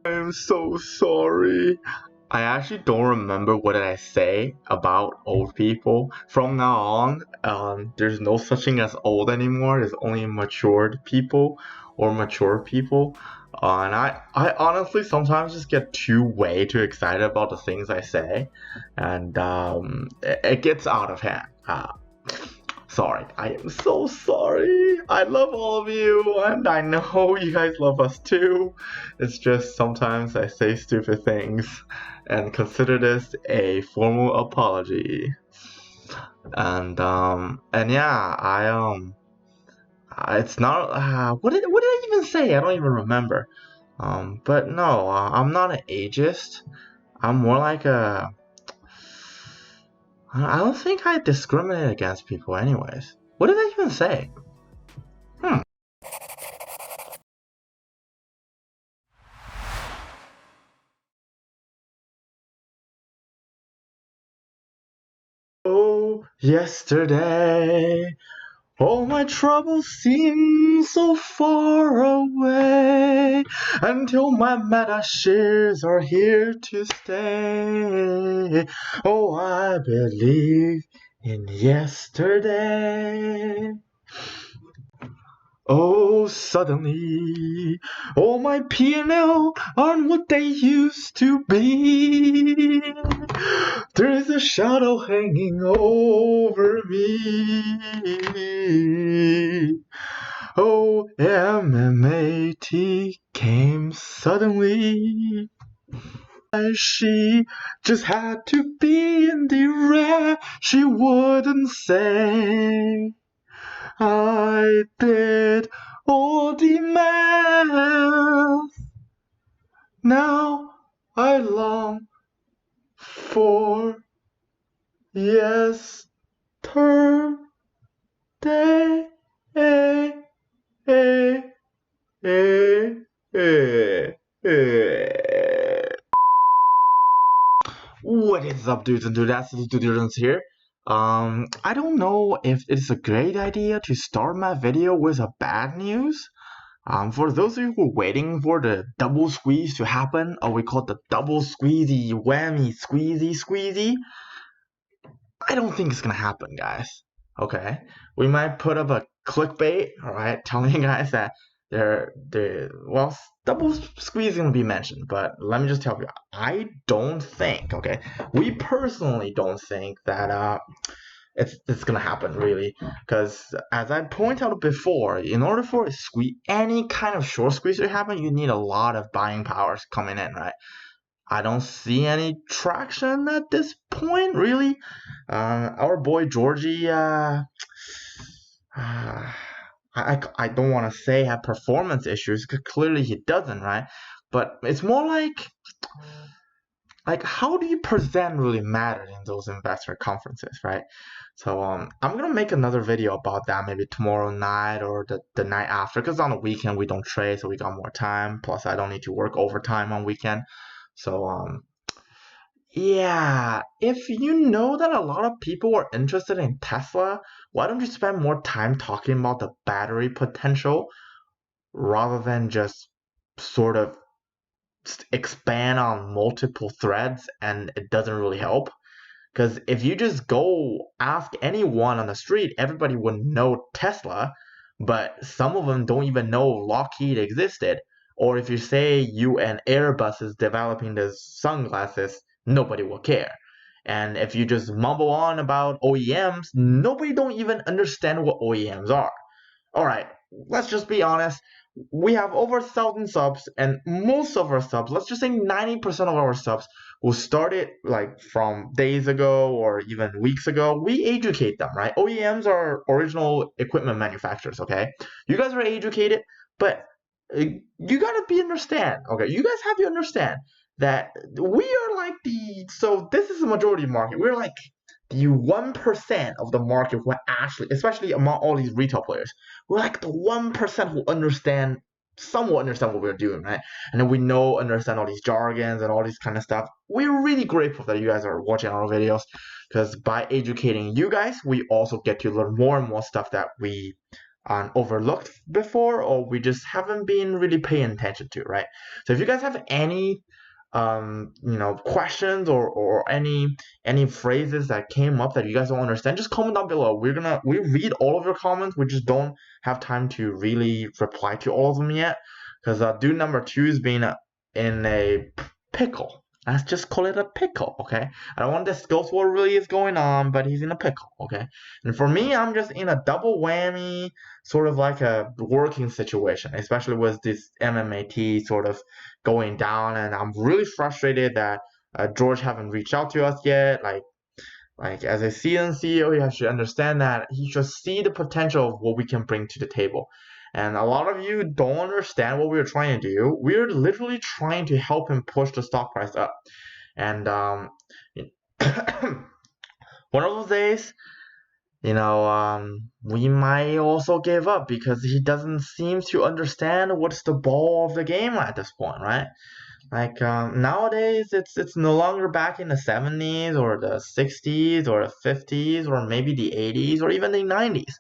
I'm so sorry. I actually don't remember what did I say about old people. From now on, there's no such thing as old anymore. There's only matured people or mature people. And I honestly sometimes just get way too excited about the things I say, and it gets out of hand. Sorry, I am so sorry. I love all of you, and I know you guys love us too. It's just sometimes I say stupid things, and consider this a formal apology. And yeah, it's not. What did I even say? I don't even remember. But no, I'm not an ageist. I'm more like a. I don't think I discriminate against people, anyways. What did I even say? Oh, yesterday, all my troubles seem so far away, until my meta shares are here to stay. Oh, I believe in yesterday. Oh, suddenly, all my P&L aren't what they used to be. There is a shadow hanging over me. Oh, MMAT came suddenly. She just had to be in the red. She wouldn't say. I did all the math. Now I long for yesterday. What is up, dudes and dudettes? This is Diligence here. I don't know if it's a great idea to start my video with a bad news. For those of you who are waiting for the double squeeze to happen, or we call it the double squeezy, whammy, squeezy, I don't think it's gonna happen, guys. Okay, we might put up a clickbait, all right, telling you guys that well, double squeeze gonna be mentioned, but let me just tell you, I don't think, okay, we personally don't think that it's gonna happen really, because as I pointed out before, in order for a squeeze, any kind of short squeeze to happen, you need a lot of buying powers coming in, right? I don't see any traction at this point, really. Our boy Georgie, I don't want to say had performance issues, because clearly he doesn't, right? But it's more like how do you present really matters in those investor conferences, right? So I'm gonna make another video about that maybe tomorrow night or the night after, because on the weekend we don't trade, so we got more time. Plus I don't need to work overtime on weekend. So yeah, if you know that a lot of people are interested in Tesla, why don't you spend more time talking about the battery potential rather than just sort of expand on multiple threads and it doesn't really help? Because if you just go ask anyone on the street, everybody would know Tesla, but some of them don't even know Lockheed existed. Or if you say you and Airbus is developing the sunglasses, nobody will care. And if you just mumble on about OEMs, nobody don't even understand what OEMs are. All right, let's just be honest. We have over 1,000 subs, and most of our subs, let's just say 90% of our subs, who started like from days ago or even weeks ago, we educate them, right? OEMs are original equipment manufacturers, okay? You guys are educated, but you gotta be understand, okay? You guys have to understand that we are like so this is the majority market. We're like the 1% of the market who actually, especially among all these retail players, we're like the 1% who somewhat understand what we're doing, right? And then we understand all these jargons and all this kind of stuff. We're really grateful that you guys are watching our videos, because by educating you guys, we also get to learn more and more stuff that we overlooked before, or we just haven't been really paying attention to, right? So if you guys have any questions or any phrases that came up that you guys don't understand, just comment down below. We read all of your comments. We just don't have time to really reply to all of them yet, because dude number 2 is being in a pickle. Let's just call it a pickle, okay? I don't want to discuss what really is going on, but he's in a pickle, okay? And for me, I'm just in a double whammy, sort of like a working situation, especially with this MMAT sort of going down, and I'm really frustrated that George haven't reached out to us yet. Like as a seasoned CEO, he should understand that he should see the potential of what we can bring to the table. And a lot of you don't understand what we're trying to do. We're literally trying to help him push the stock price up. And one of those days, we might also give up because he doesn't seem to understand what's the ball of the game at this point, right? Like nowadays, it's no longer back in the 70s or the 60s or the 50s or maybe the 80s or even the 90s.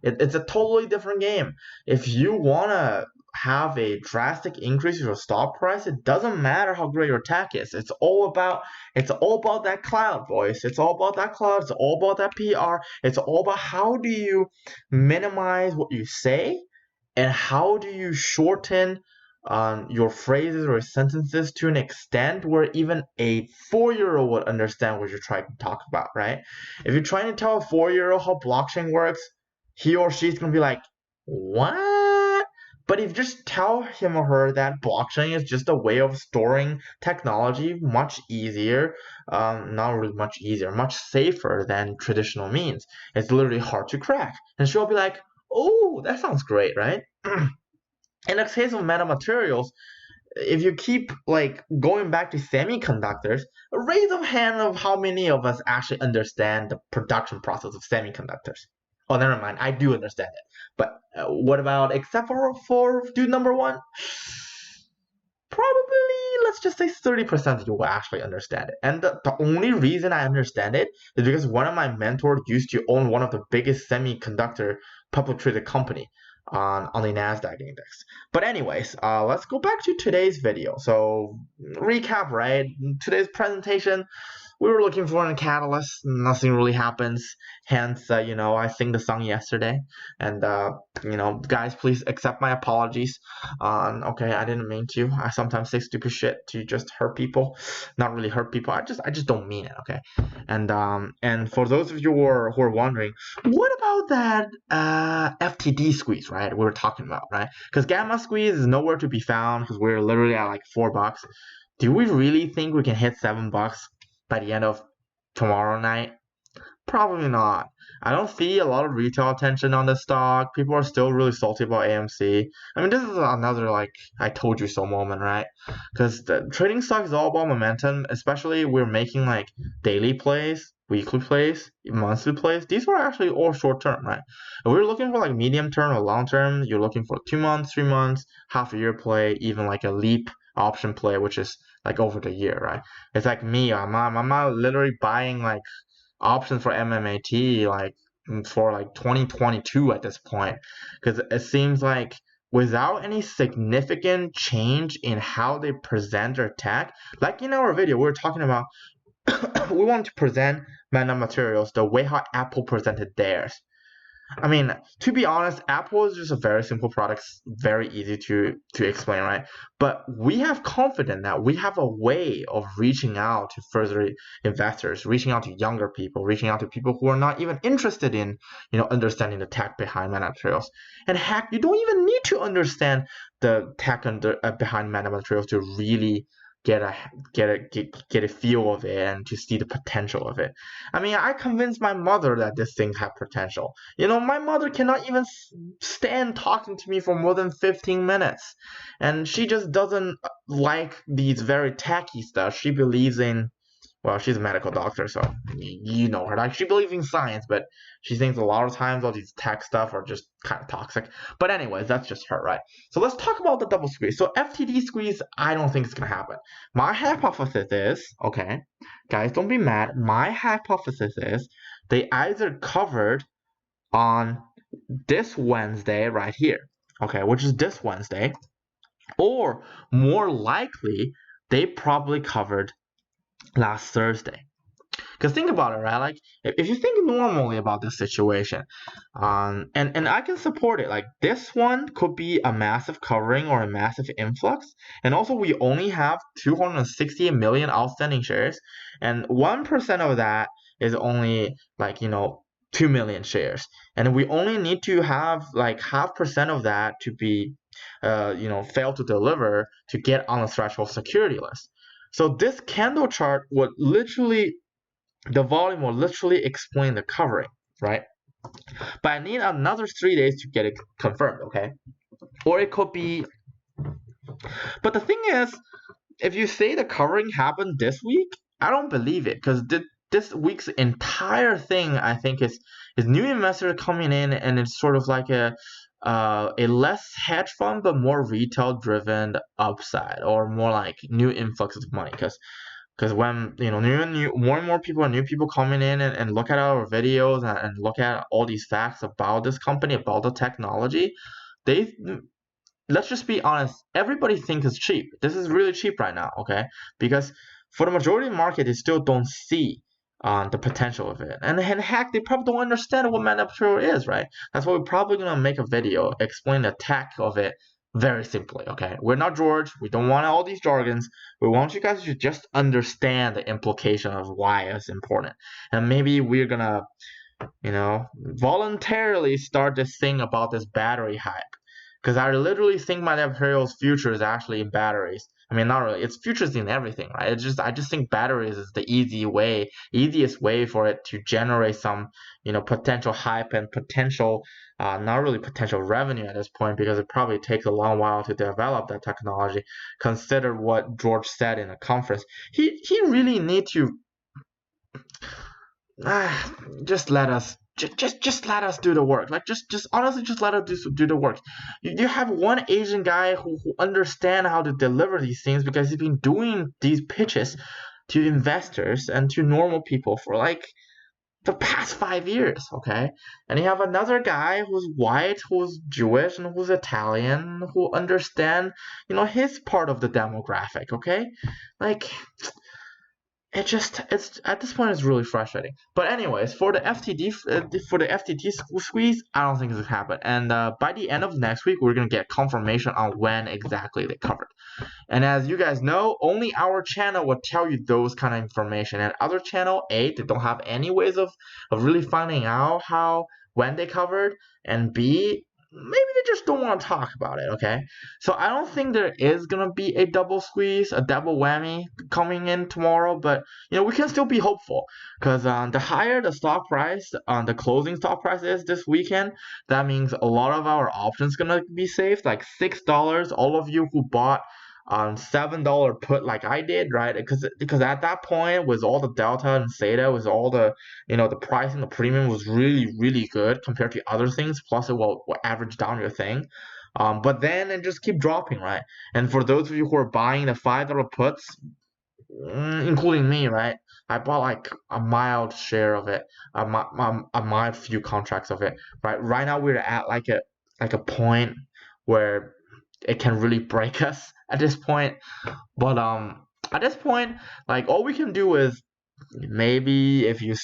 It's a totally different game. If you wanna have a drastic increase in your stock price, it doesn't matter how great your tech is. It's all about that cloud, boys. It's all about that cloud. It's all about that PR. It's all about how do you minimize what you say and how do you shorten your phrases or sentences to an extent where even a 4-year-old would understand what you're trying to talk about, right? If you're trying to tell a 4-year-old how blockchain works, he or she's gonna be like, what? But if you just tell him or her that blockchain is just a way of storing technology much easier, not really much easier, much safer than traditional means, it's literally hard to crack. And she'll be like, oh, that sounds great, right? In the case of metamaterials, if you keep like going back to semiconductors, a raise of hand of how many of us actually understand the production process of semiconductors. Oh, never mind. I do understand it. But what about except for dude number 1? Probably, let's just say 30% of you will actually understand it. And the only reason I understand it is because one of my mentors used to own one of the biggest semiconductor public traded company on the Nasdaq index. But anyways, let's go back to today's video. So recap, right? Today's presentation, we were looking for a catalyst. Nothing really happens. Hence, I sang the song yesterday. And guys, please accept my apologies. Okay, I didn't mean to. I sometimes say stupid shit to just hurt people. Not really hurt people. I just don't mean it. Okay. And for those of you who are wondering, what about that FTD squeeze, right? We were talking about, right? Because gamma squeeze is nowhere to be found because we're literally at like $4. Do we really think we can hit $7 by the end of tomorrow night? Probably not. I don't see a lot of retail attention on the stock. People are still really salty about AMC. I mean, this is another like I told you so moment, right? Because the trading stock is all about momentum, especially we're making like daily plays, weekly plays, monthly plays. These are actually all short term, right? If we're looking for like medium term or long term, you're looking for 2 months, 3 months, half a year play, even like a leap option play, which is like over the year, right? It's like me, I'm not literally buying like options for MMAT like for like 2022 at this point, because it seems like without any significant change in how they present their tech, like in our video we were talking about, we want to present metamaterials the way how Apple presented theirs. I mean, to be honest, Apple is just a very simple product, very easy to explain, right? But we have confidence that we have a way of reaching out to further investors, reaching out to younger people, reaching out to people who are not even interested in, understanding the tech behind metamaterials. And heck, you don't even need to understand the tech behind metamaterials to really get a feel of it and to see the potential of it. I mean, I convinced my mother that this thing had potential. My mother cannot even stand talking to me for more than 15 minutes, and she just doesn't like these very tacky stuff. She believes in, well, she's a medical doctor, so you know her. Like, she believes in science, but she thinks a lot of times all these tech stuff are just kind of toxic. But anyways, that's just her, right? So let's talk about the double squeeze. So FTD squeeze, I don't think it's gonna happen. My hypothesis is, okay, guys, don't be mad. My hypothesis is they either covered on this Wednesday right here, okay, which is this Wednesday, or more likely, they probably covered last Thursday. Because think about it, right? Like if you think normally about this situation, and I can support it. Like this one could be a massive covering or a massive influx, and also we only have 268 million outstanding shares, and 1% of that is only like 2 million shares, and we only need to have like 0.5% of that to be, fail to deliver to get on the threshold security list. So this candle chart would literally the volume will literally explain the covering, right? But I need another 3 days to get it confirmed, okay? Or it could be. But the thing is, if you say the covering happened this week, I don't believe it because this week's entire thing, I think, is new investors coming in, and it's sort of like a less hedge fund but more retail driven upside, or more like new influx of money. Because when more and more people and new people coming in and look at our videos and look at all these facts about this company, about the technology, they let's just be honest, everybody thinks it's cheap. This is really cheap right now, okay? Because for the majority of the market, they still don't see the potential of it. And heck, they probably don't understand what manufacturer is, right? That's why we're probably gonna make a video explain the tech of it very simply, okay? We're not George. We don't want all these jargons. We want you guys to just understand the implication of why it's important. And maybe we're gonna, voluntarily start this thing about this battery hype. Because I literally think my Imperial's future is actually in batteries. I mean, not really. Its future is in everything, right? I just think batteries is the easiest way for it to generate some, potential hype and potential, not really potential revenue at this point, because it probably takes a long while to develop that technology. Consider what George said in a conference. He really need to just let us just let us do the work. Like just honestly, just let us do the work. You have one Asian guy who understand how to deliver these things because he's been doing these pitches to investors and to normal people for like the past 5 years, okay? And you have another guy who's white, who's Jewish, and who's Italian, who understand, his part of the demographic, okay? Like, it's at this point it's really frustrating. But anyways, for the FTT squeeze, I don't think it's gonna happen. And by the end of next week, we're gonna get confirmation on when exactly they covered. And as you guys know, only our channel will tell you those kind of information. And other channel, A, they don't have any ways of really finding out when they covered, and B, maybe they just don't want to talk about it, okay? So I don't think there is going to be a double squeeze, a double whammy coming in tomorrow, but we can still be hopeful because the higher the stock price, the closing stock price is this weekend, that means a lot of our options going to be saved, like $6. All of you who bought $7 put like I did, right? Because at that point, with all the delta and theta, with all the the pricing, the premium was really good compared to other things. Plus, it will average down your thing. But then it just keep dropping, right? And for those of you who are buying the $5 puts, including me, right? I bought like a mild share of it, a mild few contracts of it, right? Right now we're at like a point where it can really break us at this point. But at this point, like all we can do is maybe if you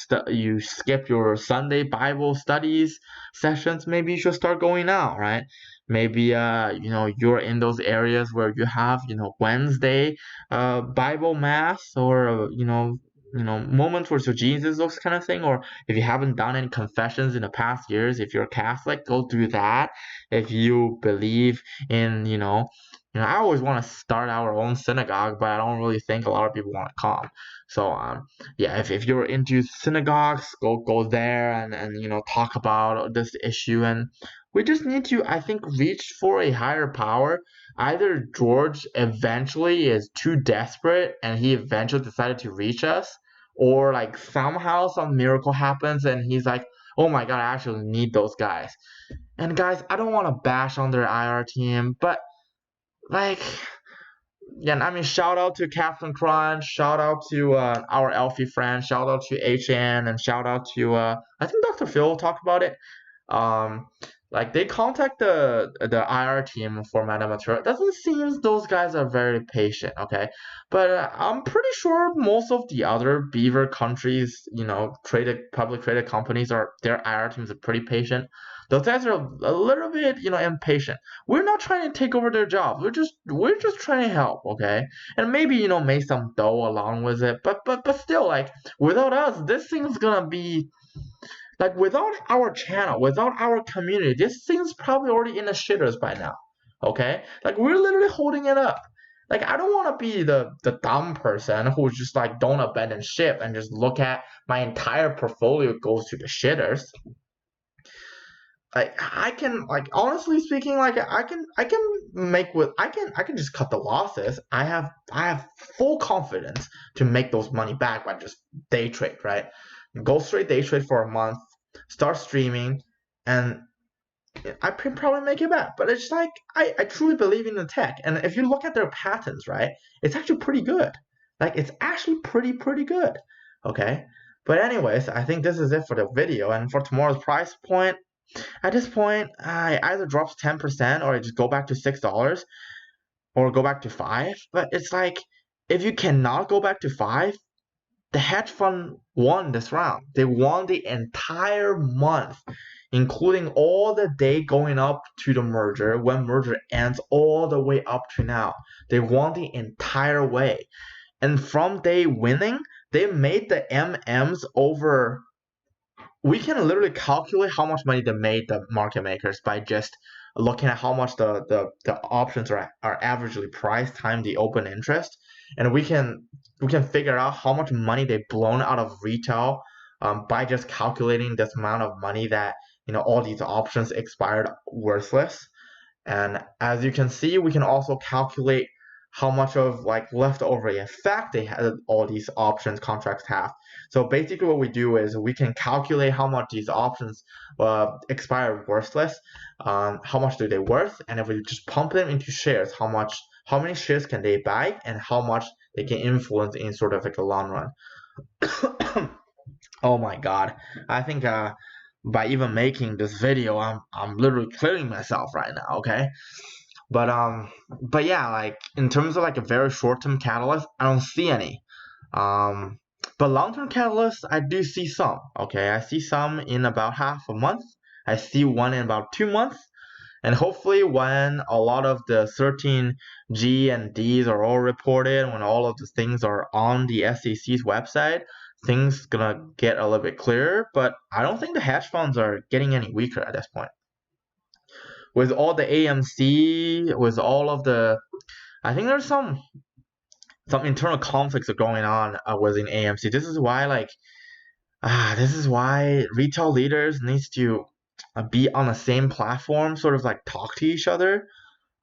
skip your Sunday Bible studies sessions, maybe you should start going now, right? Maybe you're in those areas where you have Wednesday Bible mass, or moments where so Jesus, those kind of thing. Or if you haven't done any confessions in the past years, if you're Catholic, go do that. If you believe in I always want to start our own synagogue, but I don't really think a lot of people want to come. So yeah, if you're into synagogues, go there and talk about this issue. And we just need to, I think, reach for a higher power. Either George eventually is too desperate and he eventually decided to reach us, or like somehow some miracle happens and he's like, oh my god, I actually need those guys. And guys, I don't want to bash on their IR team, but like, yeah, I mean, shout out to Captain Crunch, shout out to our Elfie friend, shout out to HN, and shout out to I think Dr. Phil talked about it. Like they contact the IR team for metamaterial. It doesn't seem those guys are very patient, okay? But I'm pretty sure most of the other beaver countries, public traded companies are their IR teams are pretty patient. Those guys are a little bit, impatient. We're not trying to take over their job. We're just trying to help, okay? And maybe, make some dough along with it. But still, like without us, this thing's gonna be like without our channel, without our community, this thing's probably already in the shitters by now. Okay? Like we're literally holding it up. Like I don't want to be the dumb person who's just like don't abandon ship and just look at my entire portfolio goes to the shitters. Like I can like honestly speaking, like I can I can just cut the losses. I have full confidence to make those money back by just day trade, right? Go straight day trade for a month, start streaming, and I can probably make it back. But it's like I truly believe in the tech, and if you look at their patterns, right, it's actually pretty good. Like it's actually pretty good. Okay. But anyways, I think this is it for the video, and for tomorrow's price point. At this point, I either drops 10% or I just go back to $6 or go back to 5. But it's like if you cannot go back to 5, the hedge fund won this round. They won the entire month, including all the day going up to the merger, when merger ends all the way up to now. They won the entire way. And from day winning, they made the MMs over. We can literally calculate how much money they made, the market makers, by just looking at how much the options are averagely priced times the open interest, and we can figure out how much money they've blown out of retail, by just calculating this amount of money that all these options expired worthless. And as you can see, we can also calculate how much of like leftover effect they had all these options contracts have. So basically what we do is we can calculate how much these options expire worthless, how much do they worth, and if we just pump them into shares, how many shares can they buy and how much they can influence in sort of like a long run. Oh my god. I think by even making this video, I'm literally clearing myself right now, okay? But yeah, like in terms of like a very short-term catalyst, I don't see any. Um, but long-term catalysts, I do see some. Okay, I see some in about half a month. I see one in about 2 months. And hopefully, when a lot of the 13G and Ds are all reported, when all of the things are on the SEC's website, things gonna get a little bit clearer. But I don't think the hedge funds are getting any weaker at this point. With all the AMC, with all of the, I think there's some internal conflicts are going on within AMC. This is why retail leaders needs to be on the same platform, sort of like talk to each other.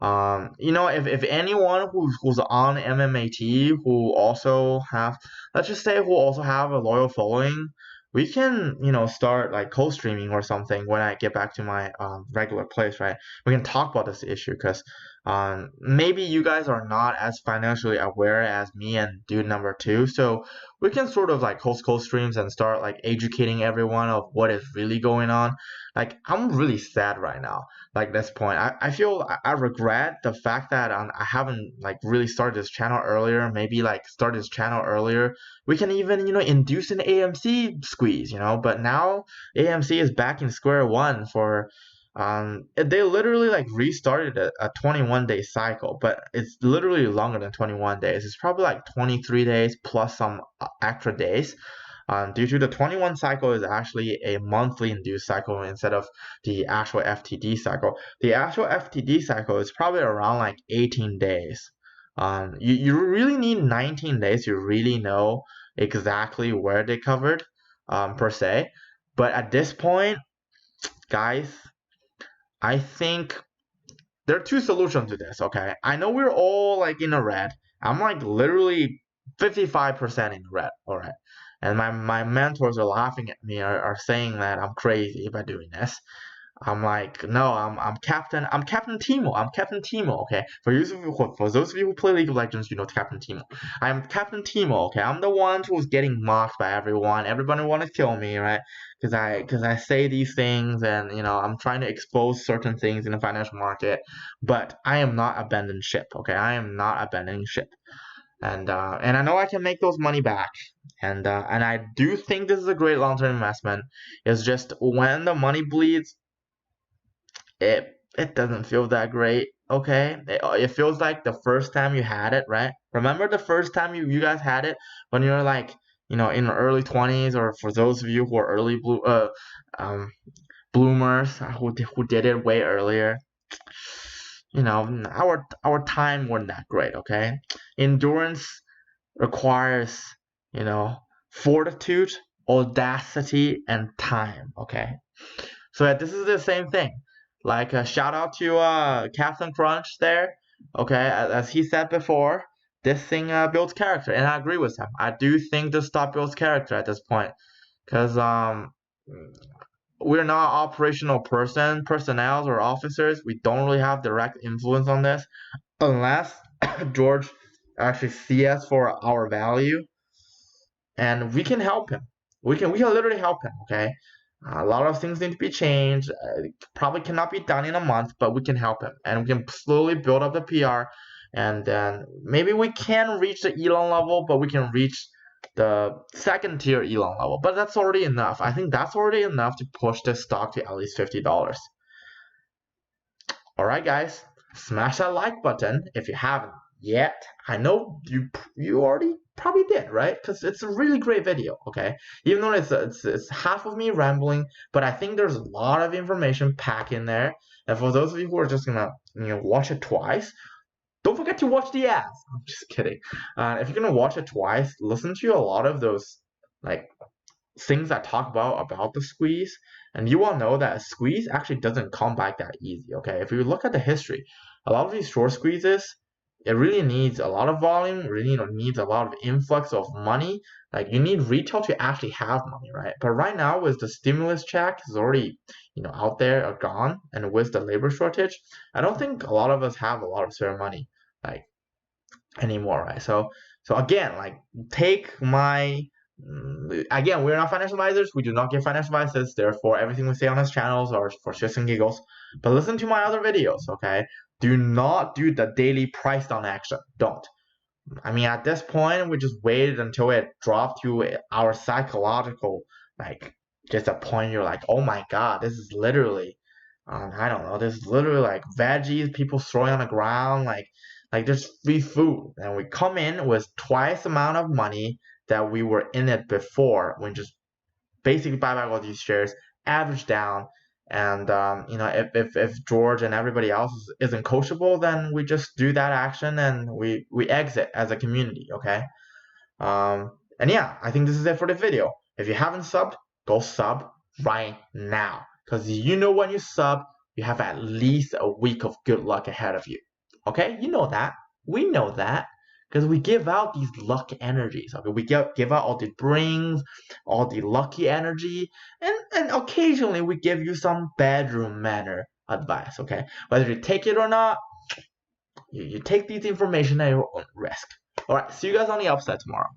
If anyone who's on MMAT who also have, let's just say, who also have a loyal following, we can start like co-streaming or something when I get back to my regular place, right? We can talk about this issue because maybe you guys are not as financially aware as me and dude number two, so we can sort of like host co-streams and start like educating everyone of what is really going on. Like I'm really sad right now, like this point. I feel I regret the fact that I haven't like really started this channel earlier. Maybe like start this channel earlier. We can even induce an AMC squeeze, but now AMC is back in square one for they literally like restarted a 21-day cycle, but it's literally longer than 21 days. It's probably like 23 days plus some extra days. Due to the 21 cycle is actually a monthly induced cycle instead of the actual FTD cycle. The actual FTD cycle is probably around like 18 days. You really need 19 days to really know exactly where they covered, per se. But at this point, guys, I think there are two solutions to this, okay? I know we're all like in the red. I'm like literally 55% in the red, alright? And my mentors are laughing at me, are saying that I'm crazy by doing this. I'm like, no, I'm Captain Timo. I'm Captain Timo, okay? For those of you who play League of Legends, you know Captain Timo. I'm Captain Timo, okay? I'm the one who's getting mocked by everyone. Everybody want to kill me, right? Because I say these things, and I'm trying to expose certain things in the financial market. But I am not abandoning ship, okay? I am not abandoning ship. And I know I can make those money back. And I do think this is a great long-term investment. It's just when the money bleeds, it doesn't feel that great. Okay, it feels like the first time you had it, right? Remember the first time you guys had it when you were like, in the early 20s, or for those of you who are um bloomers who did it way earlier. Our time wasn't that great. Okay, endurance requires, you know, fortitude, audacity, and time. Okay, so this is the same thing. Like shout out to Captain Crunch there. Okay, as he said before, this thing builds character, and I agree with him. I do think this stuff builds character at this point, because we're not operational personnel or officers. We don't really have direct influence on this, unless George actually see us for our value, and we can help him. We can literally help him. Okay, a lot of things need to be changed. It probably cannot be done in a month, but we can help him, and we can slowly build up the PR, and then maybe we can reach the Elon level, but we can reach the second tier Elon level. But that's already enough. I think that's already enough to push this stock to at least $50. All right, guys, smash that like button if you haven't yet. I know you already probably did, right? Because it's a really great video. Okay, even though it's half of me rambling, but I think there's a lot of information packed in there. And for those of you who are just gonna watch it twice, don't forget to watch the ads. I'm just kidding. If you're gonna watch it twice, listen to a lot of those like things I talk about the squeeze, and you all know that a squeeze actually doesn't come back that easy. Okay, if you look at the history, a lot of these short squeezes, it really needs a lot of volume, really needs a lot of influx of money. Like you need retail to actually have money, right? But right now, with the stimulus check is already out there or gone, and with the labor shortage, I don't think a lot of us have a lot of spare money like anymore, right? So again, like take my again, we're not financial advisors. We do not give financial advices. Therefore, everything we say on this channels are for shits and giggles. But listen to my other videos, okay? Do not do the daily price down action. Don't. I mean, at this point, we just waited until it dropped to our psychological, like, just a point you're like, oh my god, this is literally, I don't know, this is literally like veggies people throwing on the ground, like there's free food, and we come in with twice the amount of money that we were in it before. We just basically buy back all these shares, average down, and if George and everybody else isn't coachable, then we just do that action and we exit as a community. Okay. And yeah, I think this is it for the video. If you haven't subbed, go sub right now, because when you sub, you have at least a week of good luck ahead of you. Okay, you know that. We know that, because we give out these luck energies. Okay, we give out all the brings, all the lucky energy, and occasionally we give you some bedroom manner advice. Okay, whether you take it or not, you take these information at your own risk. All right, see you guys on the upside tomorrow.